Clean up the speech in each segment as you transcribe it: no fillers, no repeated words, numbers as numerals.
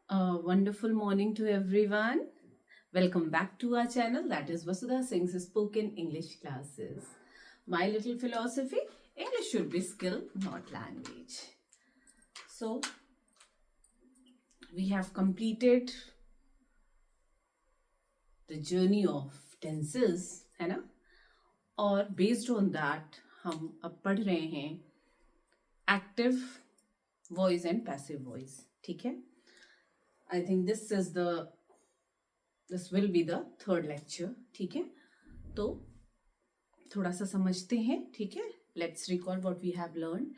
A wonderful morning to everyone. Welcome back to our channel, that is Vasudha Singh's Spoken English Classes. My little philosophy, English should be skill, not language. So, we have completed the journey of tenses, है ना? और based on that, हम अब पढ़ रहे हैं active voice and passive voice. ठीक है? I think this will be the third lecture. ठीक है, तो थोड़ा सा समझते हैं. ठीक है, let's recall what we have learned.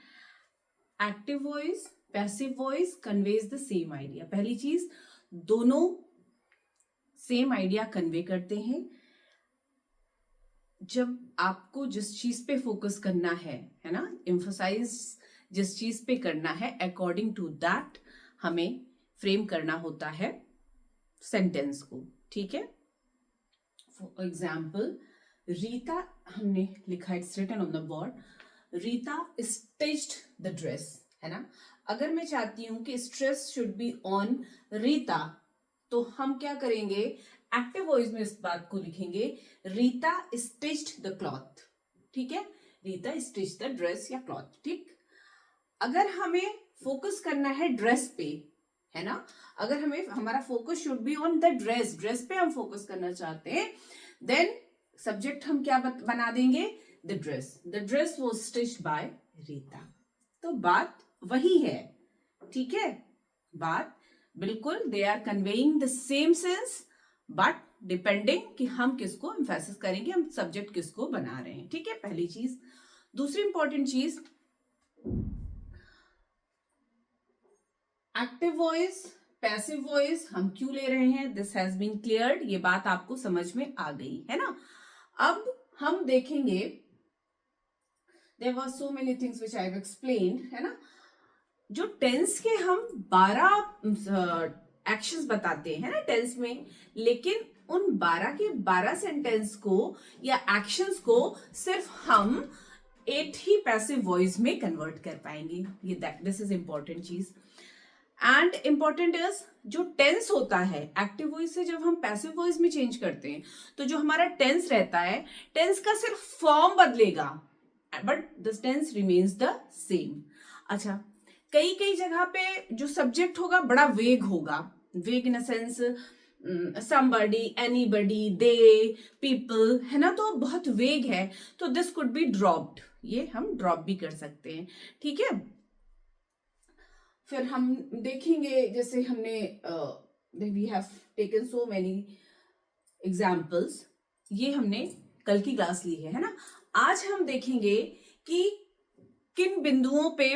Active voice, passive voice conveys the same idea. पहली चीज, दोनों सेम आइडिया कन्वे करते हैं. जब आपको जिस चीज पे फोकस करना है ना, एम्फोसाइज जिस चीज पे करना है, अकॉर्डिंग टू दैट हमें फ्रेम करना होता है सेंटेंस को. ठीक है, फॉर एग्जाम्पल, रीता, हमने लिखा, it's written on the board, Rita stitched the dress, है ना. अगर मैं चाहती हूं कि stress should be on Rita, तो हम क्या करेंगे, एक्टिव वॉइस में इस बात को लिखेंगे, रीता स्टिच्ड द क्लॉथ. ठीक है, रीता स्टिच्ड द ड्रेस या क्लॉथ. ठीक, अगर हमें फोकस करना है ड्रेस पे, है ना, अगर हमें हमारा focus should be on the dress, dress पे हम फोकस करना चाहते हैं, देन सब्जेक्ट हम क्या बना देंगे, the dress was stitched by Rita. तो बात वही है. ठीक है, बात बिल्कुल, they are conveying the same sense, but depending कि हम किसको एम्फेसिस करेंगे, हम सब्जेक्ट किसको बना रहे हैं. ठीक है, पहली चीज. दूसरी इंपॉर्टेंट चीज, एक्टिव वॉइस, पैसिव वॉइस हम क्यों ले रहे हैं, दिस हैज बीन क्लियर्ड. ये बात आपको समझ में आ गई है ना. अब हम देखेंगे, there were so many things which I have explained, है ना. जो टेंस के हम 12 एक्शंस बताते हैं ना टेंस में, लेकिन उन 12 के 12 सेंटेंस को या एक्शंस को सिर्फ हम 8 ही पैसिव वॉइस में कन्वर्ट कर पाएंगे. ये दिस इज इंपॉर्टेंट चीज. एंड इंपॉर्टेंट इज, जो टेंस होता है एक्टिव वॉइस से जब हम पैसिव वॉइस में चेंज करते हैं, तो जो हमारा टेंस रहता है, टेंस का सिर्फ फॉर्म बदलेगा, but the tense remains the same. अच्छा, कई कई जगह पे जो सब्जेक्ट होगा बड़ा वेग होगा, vague in a sense somebody, anybody, they, people, है ना, तो बहुत वेग है, तो दिस कुड बी ड्रॉप्ड. ये हम ड्रॉप भी कर सकते हैं. ठीक है, फिर हम देखेंगे, जैसे हमने we have taken so many examples, ये हमने कल की क्लास ली है ना. आज हम देखेंगे कि किन बिंदुओं पे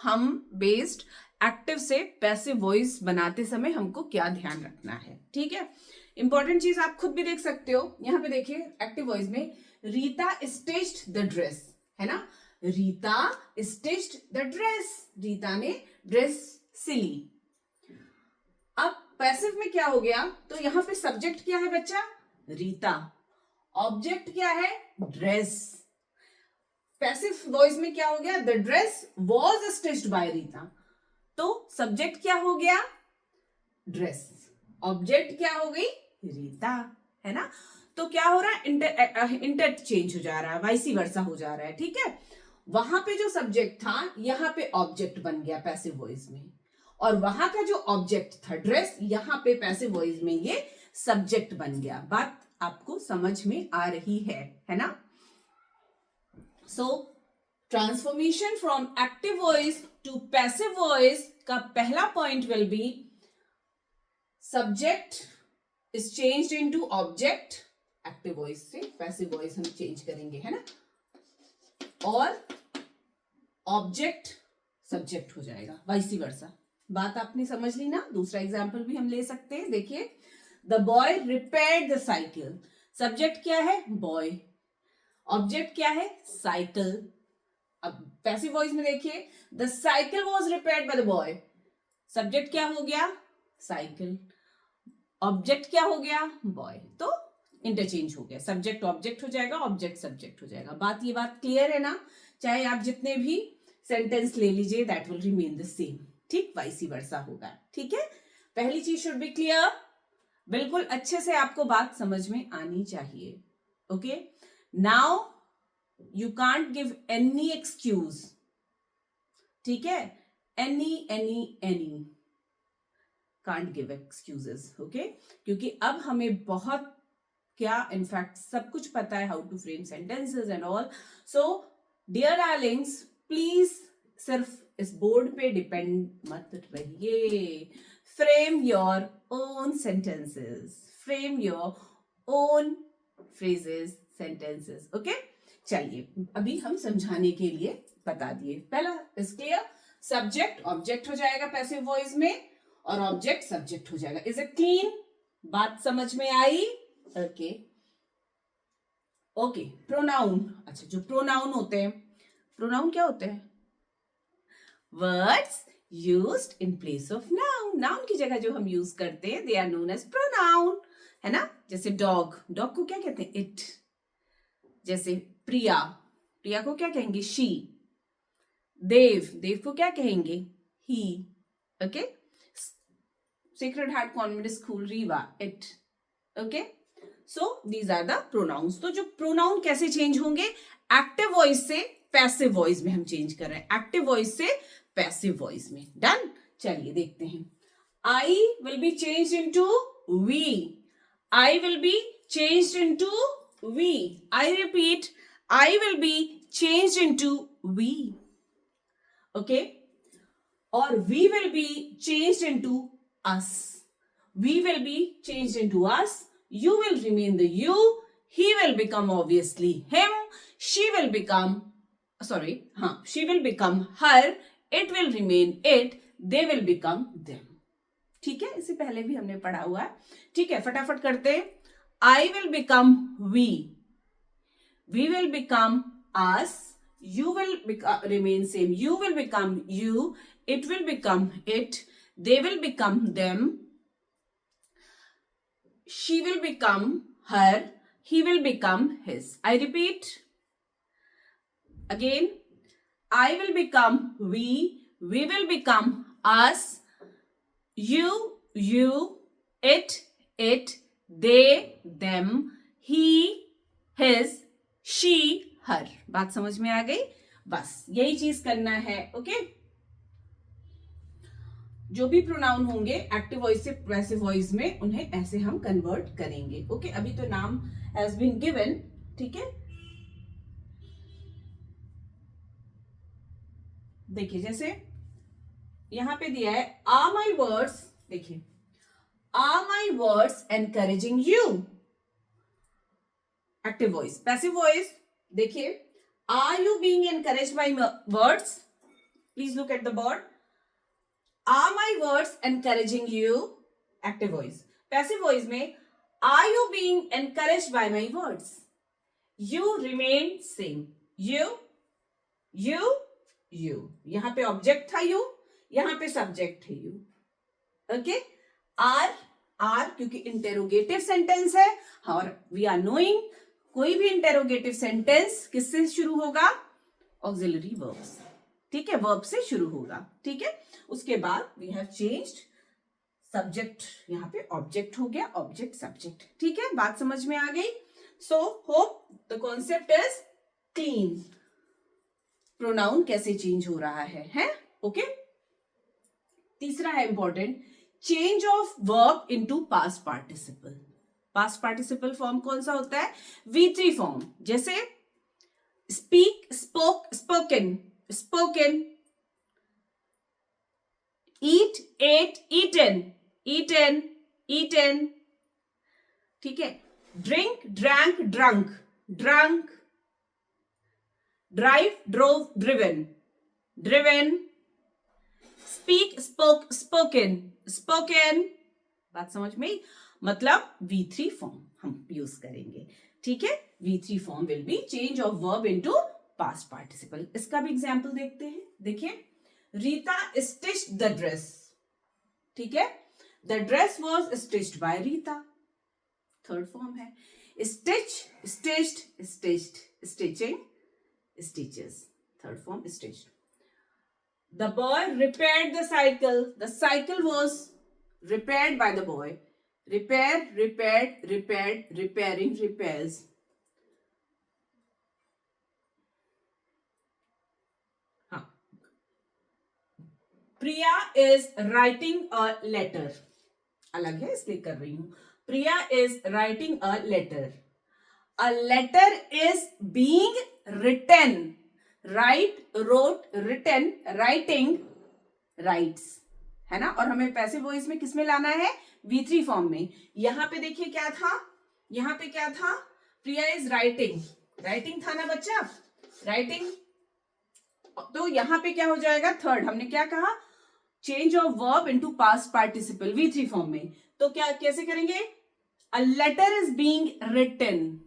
हम बेस्ड एक्टिव से पैसिव वॉइस बनाते समय हमको क्या ध्यान रखना है. ठीक है, इंपॉर्टेंट चीज आप खुद भी देख सकते हो. यहां पे देखिए, एक्टिव वॉइस में रीता स्टिच्ड द ड्रेस, है ना, Rita stitched the dress, Rita ने ड्रेस सिली. अब पैसिव में क्या हो गया, तो यहां पे सब्जेक्ट क्या है बच्चा, रीता, ऑब्जेक्ट क्या है, ड्रेस. पैसिव वॉइस में क्या हो गया, the dress was stitched by Rita, तो सब्जेक्ट क्या हो गया, ड्रेस, ऑब्जेक्ट क्या हो गई, रीता, है ना. तो क्या हो रहा है, इंटरचेंज हो जा रहा है, वाइसी वर्सा हो जा रहा है. ठीक है, वहां पे जो सब्जेक्ट था, यहां पे ऑब्जेक्ट बन गया पैसिव वॉइस में, और वहां का जो ऑब्जेक्ट था ड्रेस, यहां पे पैसिव वॉइस में ये सब्जेक्ट बन गया. बात आपको समझ में आ रही है ना. So transformation from active voice to passive voice का पहला point will be, subject is changed into object. Active voice से पैसिव वॉइस हम चेंज करेंगे, है ना, और ऑब्जेक्ट सब्जेक्ट हो जाएगा, वाइसी वर्सा. बात आपने समझ ली ना. दूसरा एग्जाम्पल भी हम ले सकते हैं. देखिए, the boy repaired the cycle, subject क्या है, बॉय, ऑब्जेक्ट क्या है, साइकिल. अब पैसिव वॉइस में देखिए, the cycle was repaired by the boy, subject क्या हो गया, साइकिल, ऑब्जेक्ट क्या हो गया, बॉय. तो इंटरचेंज हो गया, सब्जेक्ट ऑब्जेक्ट हो जाएगा, ऑब्जेक्ट सब्जेक्ट हो जाएगा. ये बात क्लियर है ना. चाहे आप जितने भी सेंटेंस ले लीजिए, that will remain the same. ठीक, वाइसी वर्सा होगा. ठीक है, पहली चीज शुड बी क्लियर, बिल्कुल अच्छे से आपको बात समझ में आनी चाहिए. Okay, now you can't give any excuse. ठीक है, any can't give excuses. Okay, क्योंकि अब हमें बहुत क्या इनफैक्ट सब कुछ पता है, how to frame sentences and all. So dear darlings, please सिर्फ इस बोर्ड पे डिपेंड मत रहिए. Frame your own sentences, frame your own phrases, sentences. Okay, चलिए अभी हम समझाने के लिए बता दिए. पहला इज क्लियर, सब्जेक्ट ऑब्जेक्ट हो जाएगा पैसिव वॉइस में, और ऑब्जेक्ट सब्जेक्ट हो जाएगा. Is it clean? बात समझ में आई? Okay okay. प्रोनाउन, अच्छा जो प्रोनाउन होते हैं, प्रोनाउन क्या होते हैं? Words used in place of noun. Noun की जगह जो हम यूज करते हैं, they are known as pronoun, है ना. जैसे डॉग, डॉग को क्या कहते हैं? इट. जैसे प्रिया, प्रिया को क्या कहेंगे? शी. देव, देव को क्या कहेंगे? He. Okay. Sacred heart convent school Rewa, it. Okay, so these are the pronounce. तो जो प्रोनाउन कैसे चेंज होंगे? एक्टिव वॉइस से पैसिव वॉइस में हम चेंज कर रहे हैं, एक्टिव वॉइस से पैसिव वॉइस में. डन. चलिए देखते हैं. I will be changed into we. I will be changed into we. I repeat, I will be changed into we. Okay, और we will be changed into us. We will be changed into us. You will remain the you. He will become obviously him. She will become, she will become her. It will remain it. They will become them. ठीक है, इससे पहले भी हमने पढ़ा हुआ है. ठीक है, फटाफट करते हैं. I will become we. We will become us. You will remain same. You will become you. It will become it. They will become them. She will become her. He will become his. I repeat again. I will become we. We will become us. You, it, they, them, he, his, she, her. बात समझ में आ गई? बस यही चीज करना है. ओके, जो भी प्रोनाउन होंगे एक्टिव वॉइस से पैसिव वॉइस में, उन्हें ऐसे हम कन्वर्ट करेंगे. ओके, अभी तो नाम हैज बीन गिवन. ठीक है, देखिए जैसे यहां पे दिया है, आर माई वर्ड्स. देखिए, are my words encouraging you. Active voice. Passive voice, देखिए, are you being encouraged by words? Please look at the board. Are my words encouraging you? Active voice. Passive voice में, are you being encouraged by my words? You remain same. You. यहाँ पे object था you, यहाँ पे subject है you. Okay, are क्योंकि interrogative sentence है, और वी आर नोइंग कोई भी इंटेरोगेटिव सेंटेंस किससे शुरू होगा? Auxiliary verbs. ठीक है, वर्ब से शुरू होगा. ठीक है, उसके बाद वी हैव चेंज्ड सब्जेक्ट, यहाँ पे ऑब्जेक्ट हो गया, ऑब्जेक्ट सब्जेक्ट. ठीक है, बात समझ में आ गई. So hope the concept is clean. Pronoun कैसे चेंज हो रहा है? ओके. तीसरा है important, change of verb into past participle. Past participle form कौन सा होता है? V3 form. जैसे speak, spoke, spoken, spoken. Eat, ate, eaten, eaten. ठीक है, drink, drank, drunk. Drive, drove, driven. Speak, spoke, spoken. बात समझ में? मतलब V3 फॉर्म हम यूज करेंगे. ठीक है, V3 form will be change of verb into past participle. इसका भी एग्जाम्पल देखते हैं. देखिए, रीता स्टिच्ड द ड्रेस. ठीक है, the dress was stitched by Rita. Third form है. Stitch, stitched, stitching, stitches. Third form stitched. The boy repaired the cycle. The cycle was repaired by the boy. Repair, repaired, repaired, repairing, repairs. हाँ. Priya is writing a letter. अलग है इसलिए कर रही हूं. Priya is writing a letter. A letter is being written. Write, wrote, written, writing, writes. है ना. और हमें पैसिव वॉइस में किसमें लाना है? V3 फॉर्म में. यहां पे देखिए क्या था, यहां पे क्या था? प्रिया इज राइटिंग. राइटिंग था ना बच्चा, राइटिंग. तो यहां पे क्या हो जाएगा? थर्ड. हमने क्या कहा? Change of verb into past participle V3 form में. तो क्या कैसे करेंगे? A letter is being written.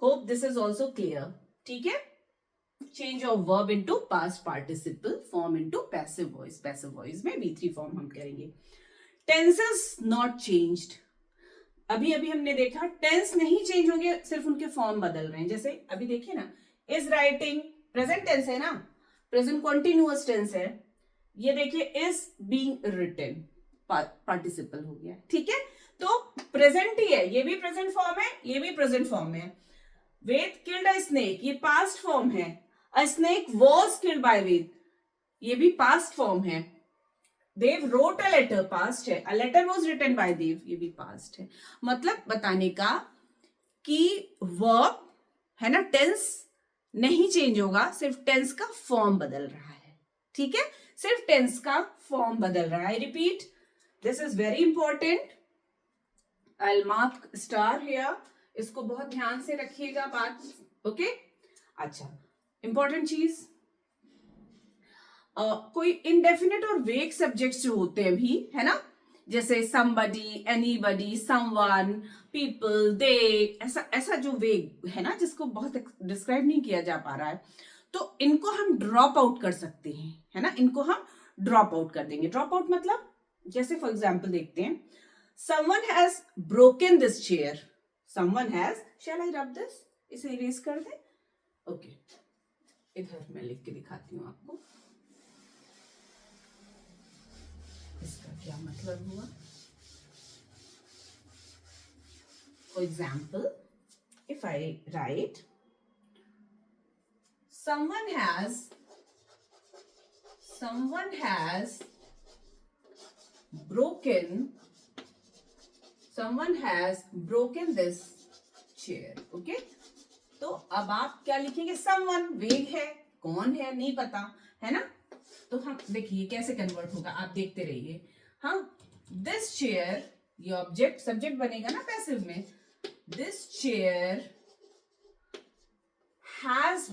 Hope this is also clear. ठीक है. Change of verb into past participle form into passive voice. Passive voice में V3 फॉर्म हम करेंगे. Tenses not changed. अभी अभी हमने देखा टेंस नहीं चेंज होंगे, सिर्फ उनके फॉर्म बदल रहे हैं. जैसे अभी देखिए ना, इज राइटिंग प्रेजेंट टेंस है ना, प्रेजेंट कॉन्टिन्यूअस टेंस है. ये देखिए इज बीइंग रिटन पार्टिसिपल हो गया. ठीक है. तो प्रेजेंट ही है, ये भी प्रेजेंट फॉर्म है, ये भी प्रेजेंट फॉर्म है. वेद किल्ड अ स्नेक, ये पास्ट फॉर्म है. A snake was killed by Ved, ये भी पास्ट फॉर्म है. Dev wrote a letter, past है. A letter was written by Dev, ये भी पास्ट है. मतलब बताने का कि वर्ब है ना, टेंस नहीं चेंज होगा, सिर्फ टेंस का फॉर्म बदल रहा है. ठीक है. सिर्फ टेंस का फॉर्म बदल रहा है. I repeat, this is very important. I will mark star here. इसको बहुत ध्यान से रखिएगा बात. ओके. अच्छा, इंपॉर्टेंट चीज, कोई इनडेफिनेट और वेग सब्जेक्ट्स जो होते हैं भी, है ना, जैसे somebody, anybody, someone, people, they, ऐसा जो वेग है ना, जिसको बहुत डिस्क्राइब नहीं किया जा पा रहा है, तो इनको हम ड्रॉप आउट कर सकते हैं. है ना, इनको हम ड्रॉप आउट कर देंगे. ड्रॉप आउट मतलब, जैसे फॉर एग्जाम्पल देखते हैं, someone has broken this chair. someone has, shall I rub this? इसे इरेज कर दे. ओके. इधर मैं लिख के दिखाती हूँ आपको इसका क्या मतलब हुआ. For example, if I right someone has broken this chair. Okay. तो अब आप क्या लिखेंगे? someone, वेग है, कौन है नहीं पता, है ना. तो हम देखिए कैसे कन्वर्ट होगा, आप देखते रहिए. हाँ, दिस चेयर, ये ऑब्जेक्ट सब्जेक्ट बनेगा ना पैसिव में. This chair has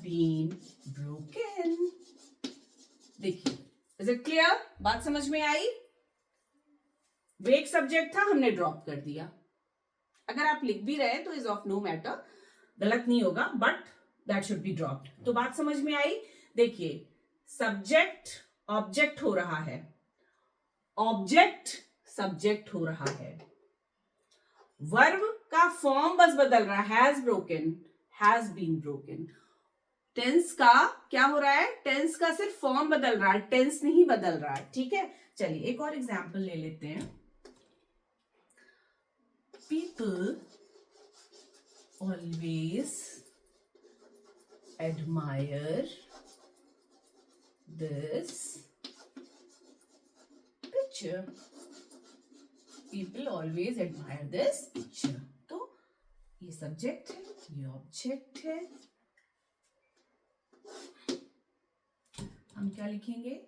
been broken. देखिए, इज इट क्लियर? बात समझ में आई? वेग सब्जेक्ट था, हमने ड्रॉप कर दिया. अगर आप लिख भी रहे तो इज ऑफ नो मैटर, गलत नहीं होगा, but that should be dropped. तो बात समझ में आई? देखिए, सब्जेक्ट ऑब्जेक्ट हो रहा है, ऑब्जेक्ट सब्जेक्ट हो रहा है. वर्ब का फॉर्म बस बदल रहा है, has broken, has been broken. Tense का क्या हो रहा है? टेंस का सिर्फ फॉर्म बदल रहा है, टेंस नहीं बदल रहा है. ठीक है. चलिए एक और एग्जांपल ले लेते हैं. People always admire this picture. People always admire this picture. तो ये सब्जेक्ट है, ये ऑब्जेक्ट है. हम क्या लिखेंगे?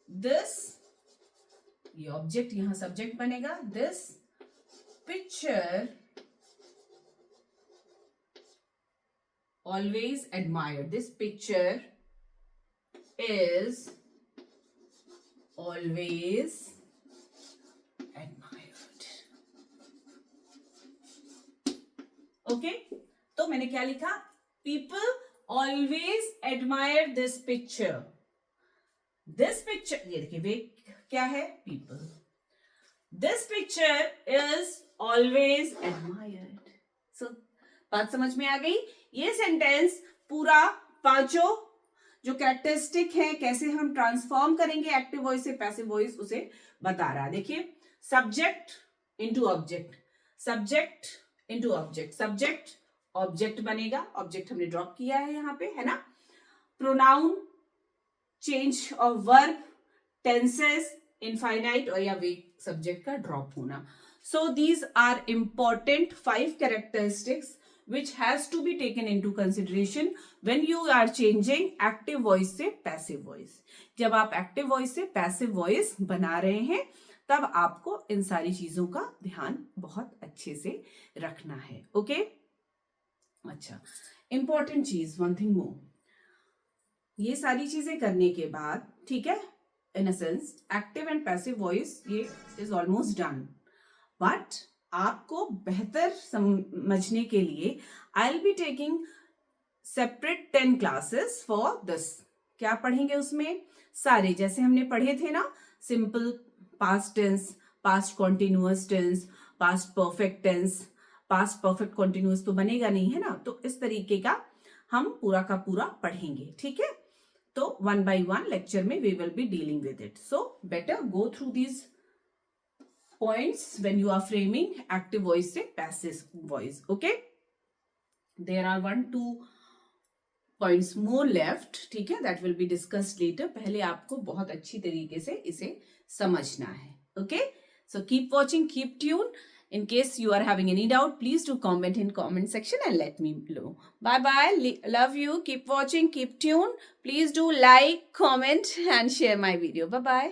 दिस, ये ऑब्जेक्ट यहां सब्जेक्ट बनेगा. This picture always admired. This picture is always admired. Okay? तो मैंने क्या लिखा? People always admire this picture. This picture, ये देखिए, वे क्या है? People. This picture is always admired. So, बात समझ में आ गई? ये सेंटेंस पूरा पांचों जो कैरेक्टरिस्टिक है, कैसे हम ट्रांसफॉर्म करेंगे एक्टिव वॉइस से पैसिव वॉइस, उसे बता रहा है। देखिए, subject into object, subject into object, subject object बनेगा, ऑब्जेक्ट हमने ड्रॉप किया है यहाँ पे, है ना। Pronoun, change of verb, tenses, infinite और या वे सब्जेक्ट का ड्रॉप होना। So these are important 5 characteristics which has to be taken into consideration when you are changing active voice से passive voice। जब आप active voice से passive voice बना रहे हैं तब आपको इन सारी चीजों का ध्यान बहुत अच्छे से रखना है। ओके, अच्छा, इंपॉर्टेंट चीज, वन थिंग मोर, ये सारी चीजें करने के बाद, ठीक है, in a sense active and passive voice ये इज ऑलमोस्ट डन, बट आपको बेहतर समझने के लिए I will be taking separate 10 classes for this. क्या पढ़ेंगे उसमें? सारे, जैसे हमने पढ़े थे ना, simple past tense, past continuous tense, past perfect tense, past perfect continuous तो बनेगा नहीं, है ना, तो इस तरीके का हम पूरा का पूरा पढ़ेंगे, ठीक है। तो 1 by 1 लेक्चर में we will be dealing with it, so better go through these points when you are framing active voice से passive voice। okay, there are 1-2 points more left, ठीक है, that will be discussed later। पहले आपको बहुत अच्छी तरीके से इसे समझना है। okay, so keep watching, keep tuned। in case you are having any doubt, please do comment in comment section and let me know। bye bye, love you, keep watching, keep tuned, please do like, comment and share my video। bye bye।